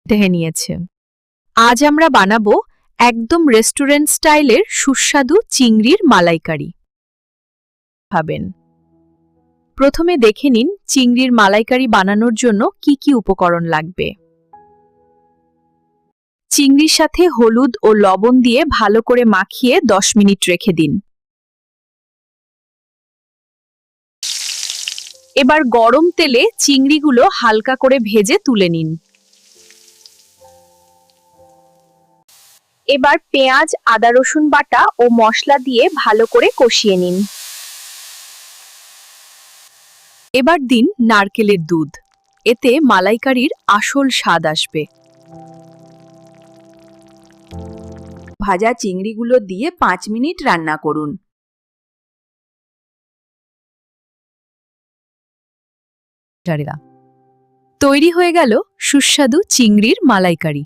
ঢেকে নিয়েছে। আজ আমরা বানাবো একদম রেস্টুরেন্ট স্টাইলের সুস্বাদু চিংড়ির মালাইকারি। খাবেন। প্রথমে দেখে নিন চিংড়ির মালাইকারি বানানোর জন্য কি কি উপকরণ লাগবে। চিংড়ির সাথে হলুদ ও লবণ দিয়ে ভালো করে মাখিয়ে 10 মিনিট রেখে দিন। এবার গরম তেলে চিংড়িগুলো হালকা করে ভেজে তুলে নিন। এবার পেঁয়াজ, আদা, রসুন বাটা ও মশলা দিয়ে ভালো করে কষিয়ে নিন। এবার দিন নারকেলের দুধ। এতে মালাইকারির আসল স্বাদ আসবে। ভাজা চিংড়িগুলো দিয়ে 5 মিনিট রান্না করুন। তৈরি হয়ে গেল সুস্বাদু চিংড়ির মালাইকারি।